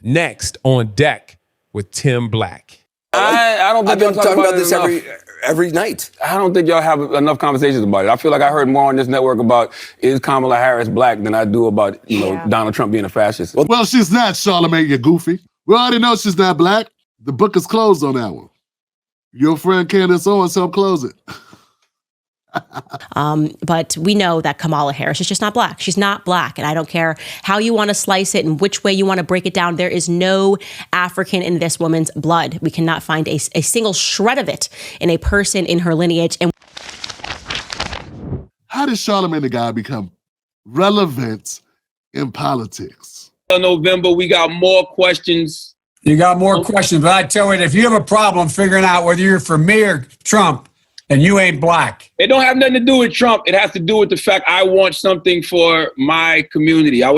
Next on deck with Tim Black. I don't think I've been y'all talking about this enough. every night. I don't think y'all have enough conversations about it. I feel like I heard more on this network about is Kamala Harris black than I do about Donald Trump being a fascist. Well, she's not, Charlamagne, you goofy. We already know she's not black. The book is closed on that one. Your friend Candace Owens helped close it. But we know that Kamala Harris is just not black. She's not black. And I don't care how you want to slice it and which way you want to break it down. There is no African in this woman's blood. We cannot find a single shred of it in a person in her lineage. And how did Charlamagne the guy become relevant in politics? In November, we got more questions. You got more questions, but I tell you, if you have a problem figuring out whether you're for me or Trump, and you ain't black. It don't have nothing to do with Trump. It has to do with the fact I want something for my community. I'm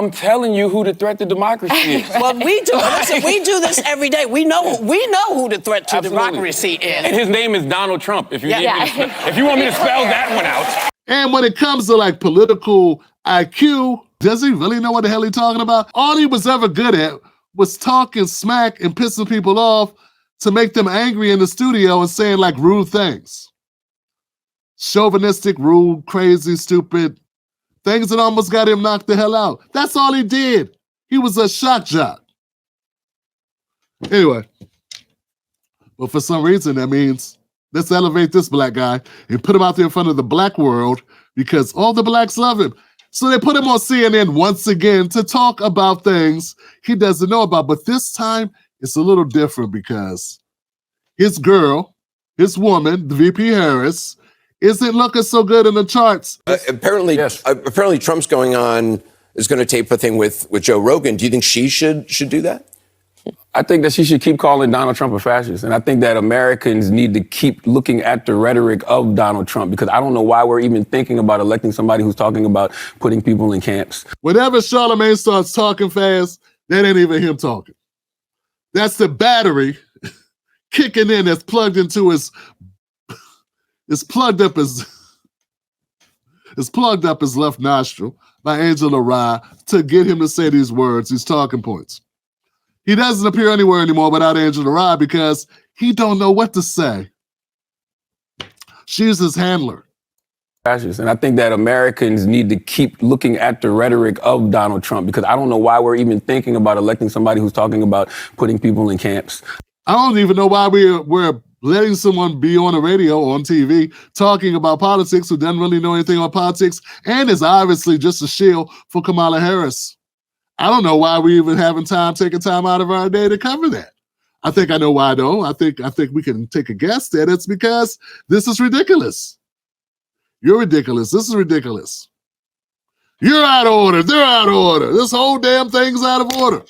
telling you who the threat to democracy is. Well, we do. Listen, we do this every day. We know who the threat to democracy is. And his name is Donald Trump. If you want me to spell that one out. And when it comes to like political IQ, does he really know what the hell he's talking about? All he was ever good at was talking smack and pissing people off to make them angry in the studio and saying like rude things. Chauvinistic, rude, crazy, stupid things that almost got him knocked the hell out. That's all he did. He was a shock jock. Anyway, but for some reason that means let's elevate this black guy and put him out there in front of the black world because all the blacks love him. So they put him on CNN once again to talk about things he doesn't know about. But this time, it's a little different because his girl, his woman, the VP Harris, isn't looking so good in the charts. Apparently, Trump's is going to tape a thing with Joe Rogan. Do you think she should do that? I think that she should keep calling Donald Trump a fascist. And I think that Americans need to keep looking at the rhetoric of Donald Trump because I don't know why we're even thinking about electing somebody who's talking about putting people in camps. Whenever Charlamagne starts talking fast, that ain't even him talking. That's the battery kicking in that's plugged into his plugged up his left nostril by Angela Rye to get him to say these words, these talking points. He doesn't appear anywhere anymore without Angela Rye because he don't know what to say. She's his handler. And I think that Americans need to keep looking at the rhetoric of Donald Trump because I don't know why we're even thinking about electing somebody who's talking about putting people in camps. I don't even know why we're letting someone be on the radio or on TV talking about politics who doesn't really know anything about politics and is obviously just a shield for Kamala Harris. I don't know why we even taking time out of our day to cover that. I think I know why though. I think we can take a guess that it's because this is ridiculous. You're ridiculous. This is ridiculous. You're out of order. They're out of order. This whole damn thing's out of order.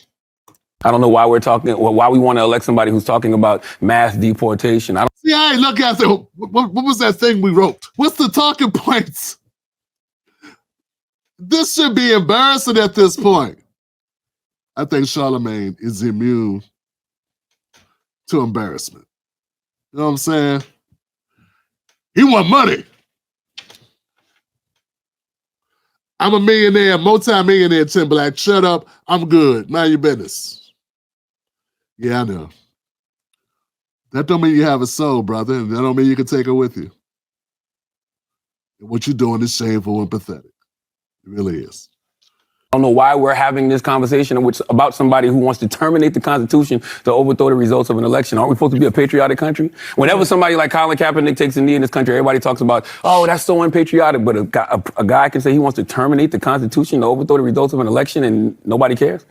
I don't know why why we want to elect somebody who's talking about mass deportation. I ain't look at what was that thing we wrote? What's the talking points? This should be embarrassing at this point. I think Charlamagne is immune to embarrassment. You know what I'm saying? He want money. I'm a millionaire, multi-millionaire, Tim Black. Shut up. I'm good. Mind your business. Yeah, I know. That don't mean you have a soul, brother. And that don't mean you can take her with you. And what you're doing is shameful and pathetic. It really is. I don't know why we're having this conversation about somebody who wants to terminate the Constitution to overthrow the results of an election. Aren't we supposed to be a patriotic country? Whenever somebody like Colin Kaepernick takes a knee in this country, everybody talks about, oh, that's so unpatriotic. But a guy can say he wants to terminate the Constitution to overthrow the results of an election and nobody cares?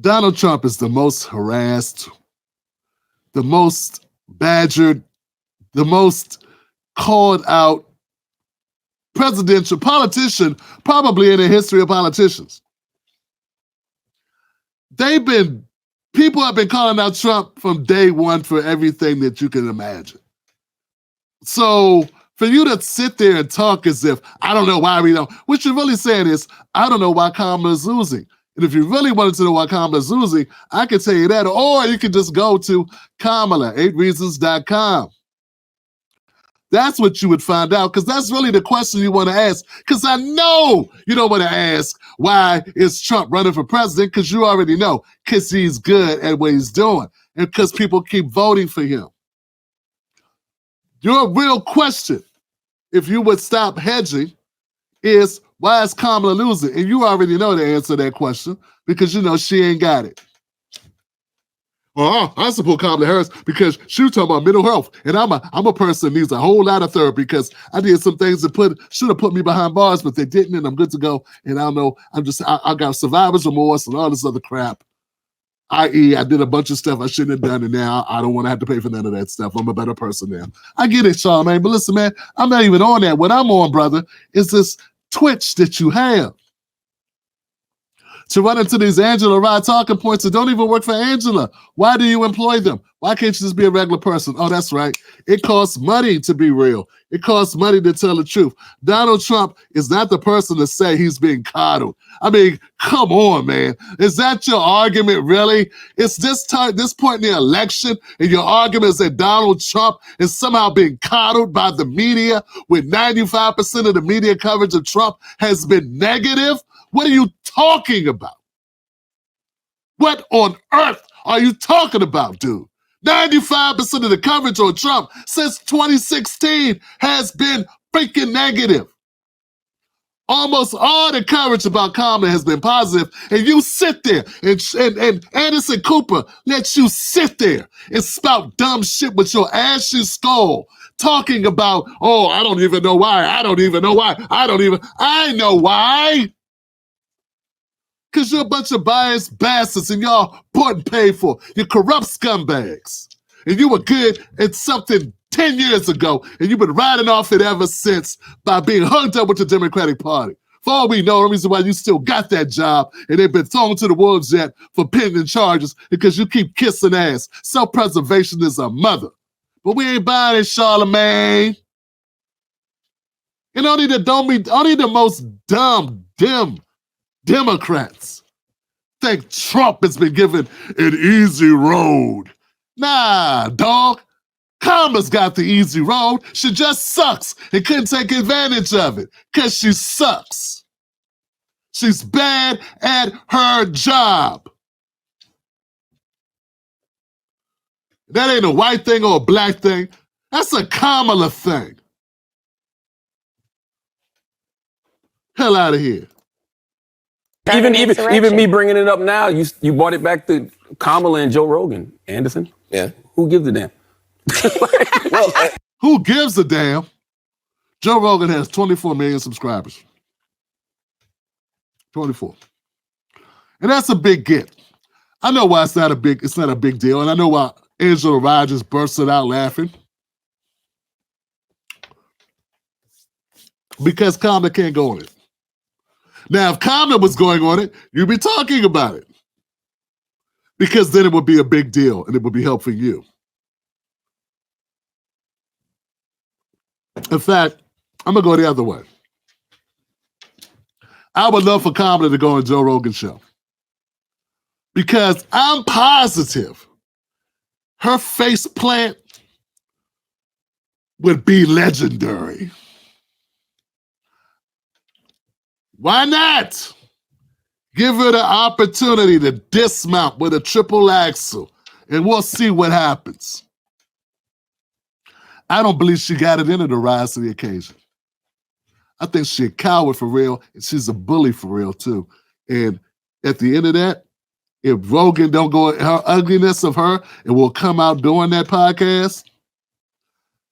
Donald Trump is the most harassed, the most badgered, the most called out presidential politician probably in the history of politicians. People have been calling out Trump from day one for everything that you can imagine. So for you to sit there and talk as if, I don't know why we don't, what you're really saying is, I don't know why Kamala's losing. And if you really wanted to know why Kamala's losing, I could tell you that, or you could just go to Kamala, 8reasons.com. That's what you would find out, because that's really the question you want to ask. Because I know you don't want to ask, why is Trump running for president? Because you already know, because he's good at what he's doing and because people keep voting for him. Your real question, if you would stop hedging, is why is Kamala losing? And you already know the answer to that question because you know she ain't got it. Well, I support Kamala Harris because she was talking about mental health, and I'm a person that needs a whole lot of therapy because I did some things that should have put me behind bars, but they didn't, and I'm good to go. And I don't know, I got survivor's remorse and all this other crap. I.e., I did a bunch of stuff I shouldn't have done, and now I don't want to have to pay for none of that stuff. I'm a better person now. I get it, Charlamagne, but listen, man, I'm not even on that. What I'm on, brother, is this twitch that you have to run into these Angela Rye talking points that don't even work for Angela. Why do you employ them? Why can't you just be a regular person? Oh, that's right. It costs money to be real. It costs money to tell the truth. Donald Trump is not the person to say he's being coddled. I mean, come on, man. Is that your argument, really? It's this point in the election, and your argument is that Donald Trump is somehow being coddled by the media when 95% of the media coverage of Trump has been negative? What are you talking about? What on earth are you talking about, dude? 95% of the coverage on Trump since 2016 has been freaking negative. Almost all the coverage about Kamala has been positive, and you sit there, and Anderson Cooper lets you sit there and spout dumb shit with your ashy skull, talking about, oh, I don't even know why, I know why. Because you're a bunch of biased bastards and y'all bought and paid for. You're corrupt scumbags. And you were good at something 10 years ago, and you've been riding off it ever since by being hugged up with the Democratic Party. For all we know, the reason why you still got that job and they've been thrown to the wolves yet for pending charges because you keep kissing ass. Self-preservation is a mother. But we ain't buying it, Charlamagne. And only the most dim Democrats think Trump has been given an easy road. Nah, dog. Kamala's got the easy road. She just sucks and couldn't take advantage of it because she sucks. She's bad at her job. That ain't a white thing or a black thing. That's a Kamala thing. Hell out of here. Even me bringing it up now, you brought it back to Kamala and Joe Rogan. Anderson? Yeah. Who gives a damn? Well, who gives a damn? Joe Rogan has 24 million subscribers. 24. And that's a big get. I know why it's not a big deal, and I know why Angela Rye just bursted out laughing. Because Kamala can't go on it. Now, if Kamala was going on it, you'd be talking about it. Because then it would be a big deal and it would be helping you. In fact, I'm going to go the other way. I would love for Kamala to go on Joe Rogan's show. Because I'm positive her face plant would be legendary. Why not? Give her the opportunity to dismount with a triple axle, and we'll see what happens. I don't believe she got it in her to rise to the occasion. I think she's a coward for real, and she's a bully for real, too. And at the end of that, if Rogan don't go, her ugliness of her, it will come out during that podcast.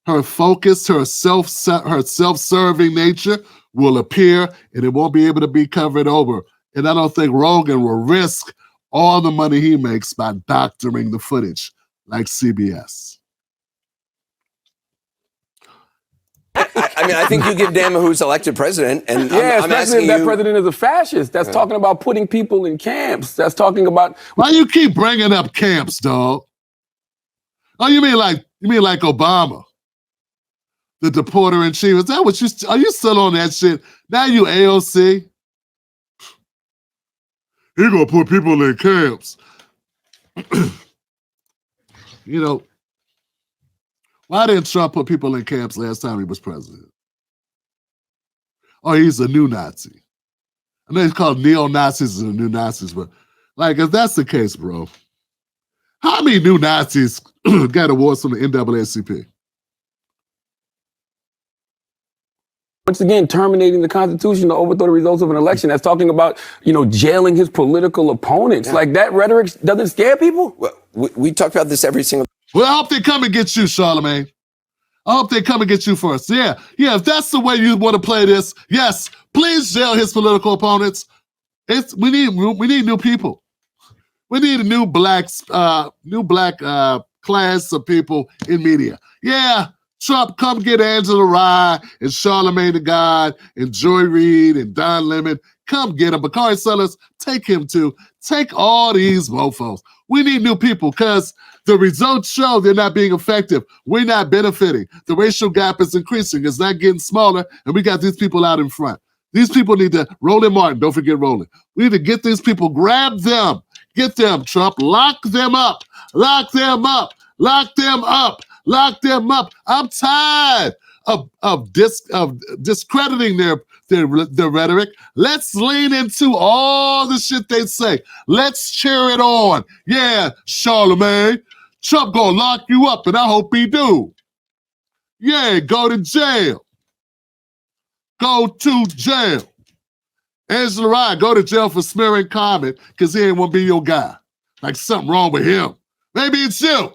Her focus, her self-serving nature will appear, and it won't be able to be covered over. And I don't think Rogan will risk all the money he makes by doctoring the footage like CBS. I mean, I think you give damn who's elected president, and I'm asking that you. president is a fascist. That's talking about putting people in camps. That's talking about. Why you keep bringing up camps, dog? Oh, you mean like Obama, the deporter in chief? Is that what you? Are you still on that shit? Now you AOC. He gonna put people in camps. You know, Why didn't Trump put people in camps last time he was president? Oh, he's a new Nazi. I know he's called neo-Nazis and the new Nazis, but like, if that's the case, bro, how many new Nazis got awards from the NAACP? Once again, terminating the Constitution to overthrow the results of an election. That's talking about, jailing his political opponents. Like, that rhetoric doesn't scare people? Well, we talk about this every single. Well, I hope they come and get you, Charlamagne. I hope they come and get you first. Yeah, if that's the way you want to play this, yes, please jail his political opponents. We need new people. We need a new black class of people in media. Yeah, Trump, come get Angela Rye and Charlamagne the God and Joy Reid and Don Lemon. Come get him. Bakari Sellers, take him too. Take all these mofos. We need new people because the results show they're not being effective. We're not benefiting. The racial gap is increasing. It's not getting smaller, and we got these people out in front. These people need to, Roland Martin, don't forget Roland. We need to get these people, grab them, get them, Trump, lock them up, lock them up, lock them up, lock them up. I'm tired of discrediting their rhetoric. Let's lean into all the shit they say. Let's cheer it on. Yeah, Charlamagne, Trump gonna lock you up, and I hope he do. Yeah, go to jail. Go to jail. Angela Rye, go to jail for smearing comment because he ain't want to be your guy. Like something wrong with him. Maybe it's you.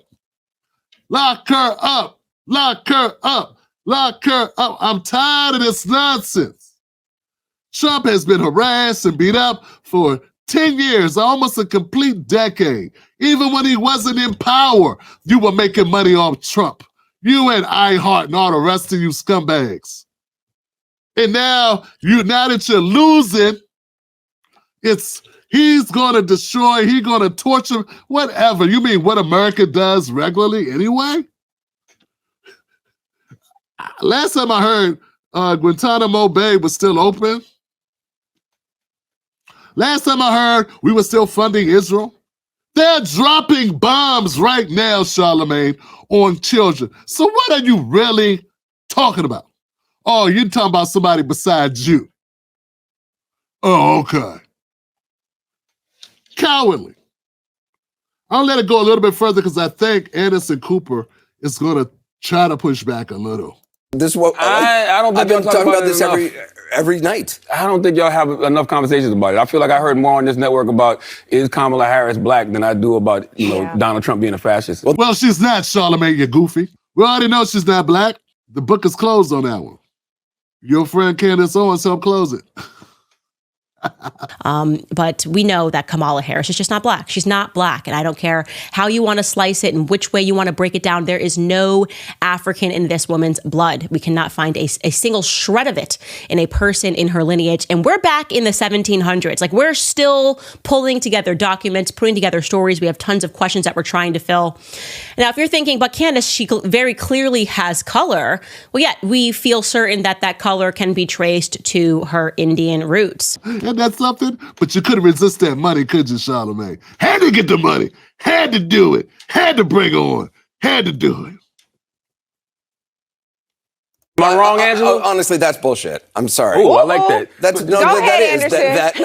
Lock her up. Lock her up. Lock her up. I'm tired of this nonsense. Trump has been harassed and beat up for 10 years, almost a complete decade. Even when he wasn't in power, you were making money off Trump. You and iHeart and all the rest of you scumbags. And now that you're losing, he's gonna destroy, he's gonna torture, whatever. You mean what America does regularly anyway? Last time I heard, Guantanamo Bay was still open. Last time I heard, we were still funding Israel. They're dropping bombs right now, Charlamagne, on children. So what are you really talking about? Oh, you're talking about somebody besides you. Oh, okay. Cowardly. I'll let it go a little bit further because I think Anderson Cooper is going to try to push back a little. This is what I don't think I've been y'all talking about this enough. every night. I don't think y'all have enough conversations about it. I feel like I heard more on this network about is Kamala Harris black than I do about Donald Trump being a fascist. Well, she's not, Charlamagne, you goofy. We already know she's not black. The book is closed on that one. Your friend Candace Owens helped close it. But we know that Kamala Harris is just not black. She's not black. And I don't care how you want to slice it and which way you want to break it down. There is no African in this woman's blood. We cannot find a single shred of it in a person in her lineage. And we're back in the 1700s. Like, we're still pulling together documents, putting together stories. We have tons of questions that we're trying to fill. Now, if you're thinking, but Candace, she very clearly has color. Well, yeah, we feel certain that that color can be traced to her Indian roots. And that's something, but you couldn't resist that money, could you, Charlamagne? Had to get the money, had to do it, had to bring on, had to do it. Am I wrong, Angela? Honestly, that's bullshit. I'm sorry. Oh, I like that. That's Go ahead, Anderson.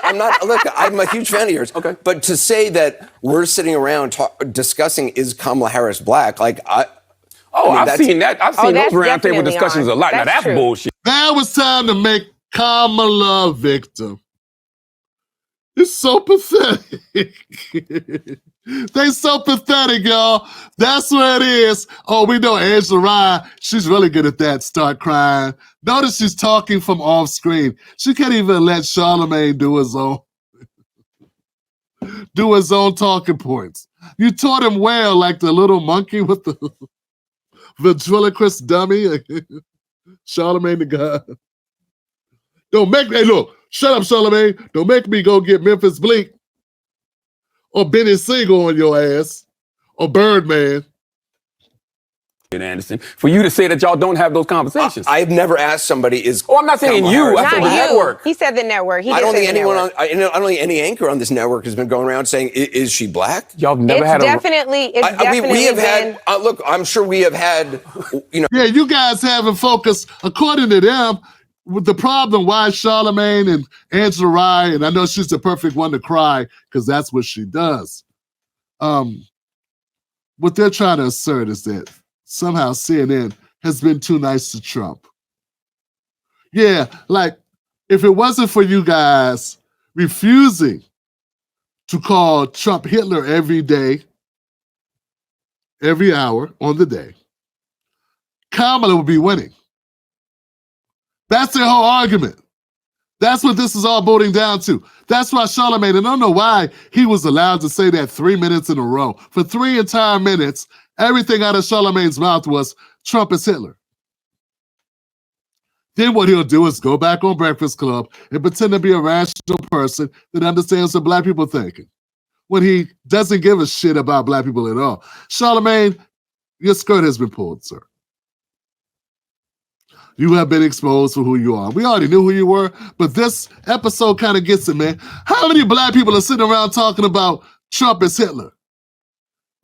I'm not. Look, I'm a huge fan of yours. Okay. But to say that we're sitting around discussing is Kamala Harris black, like I've seen that. I've seen those roundtable discussions a lot. Now that's bullshit. Now it's time to make Kamala victim. It's so pathetic. They so pathetic, y'all. That's what it is. Oh, we know Angela Rye, she's really good at that, start crying. Notice she's talking from off screen. She can't even let Charlamagne do his own talking points. You taught him well, like the little monkey with the ventriloquist dummy. Charlamagne the God. Don't make me, hey, look, shut up, Charlamagne. Don't make me go get Memphis Bleak or Benny Siegel on your ass or Birdman. Anderson, for you to say that y'all don't have those conversations. I've never asked somebody is. I'm not saying Kamala you. Harris I said the black? network. He said the network. I don't think anyone on. I don't think any anchor on this network has been going around saying, "Is she black?" Y'all never It's had definitely. It's definitely. We have been, had. Look, I'm sure we have had. Yeah, you guys haven't focused, according to them, with the problem why Charlamagne and Angela Rye, and I know she's the perfect one to cry because that's what she does. What they're trying to assert is that somehow CNN has been too nice to Trump. Yeah, like if it wasn't for you guys refusing to call Trump Hitler every day, every hour on the day, Kamala would be winning. That's their whole argument. That's what this is all boiling down to. That's why Charlamagne, and I don't know why he was allowed to say that 3 minutes in a row. For 3 entire minutes, everything out of Charlamagne's mouth was Trump is Hitler. Then what he'll do is go back on Breakfast Club and pretend to be a rational person that understands what black people are thinking, when he doesn't give a shit about black people at all. Charlamagne, your skirt has been pulled, sir. You have been exposed for who you are. We already knew who you were, but this episode kind of gets it, man. How many black people are sitting around talking about Trump as Hitler?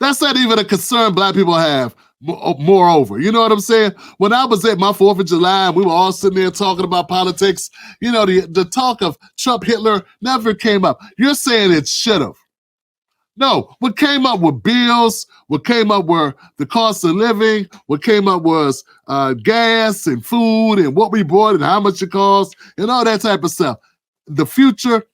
That's not even a concern black people have, moreover. You know what I'm saying? When I was at my 4th of July, we were all sitting there talking about politics. You know, the talk of Trump, Hitler never came up. You're saying it should have. No, what came up were bills, what came up were the cost of living, what came up was gas and food and what we bought and how much it cost and all that type of stuff. The future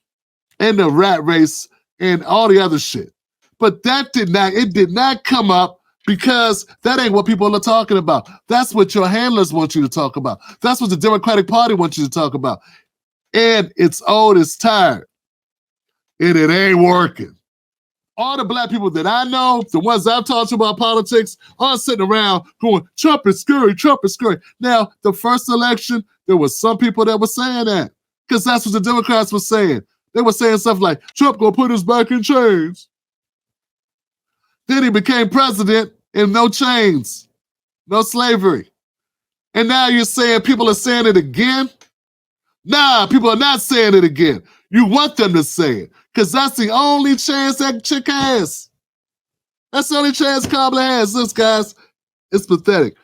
and the rat race and all the other shit. But it did not come up because that ain't what people are talking about. That's what your handlers want you to talk about. That's what the Democratic Party wants you to talk about. And it's old, it's tired. And it ain't working. All the black people that I know, the ones I've talked to about politics, are sitting around going, Trump is scary, Trump is scary. Now, the first election, there was some people that were saying that because that's what the Democrats were saying. They were saying stuff like, Trump gonna put us back in chains. Then he became president and no chains, no slavery. And now you're saying people are saying it again? Nah, people are not saying it again. You want them to say it. Because that's the only chance that chick has. That's the only chance Kamala has. This, guys, it's pathetic.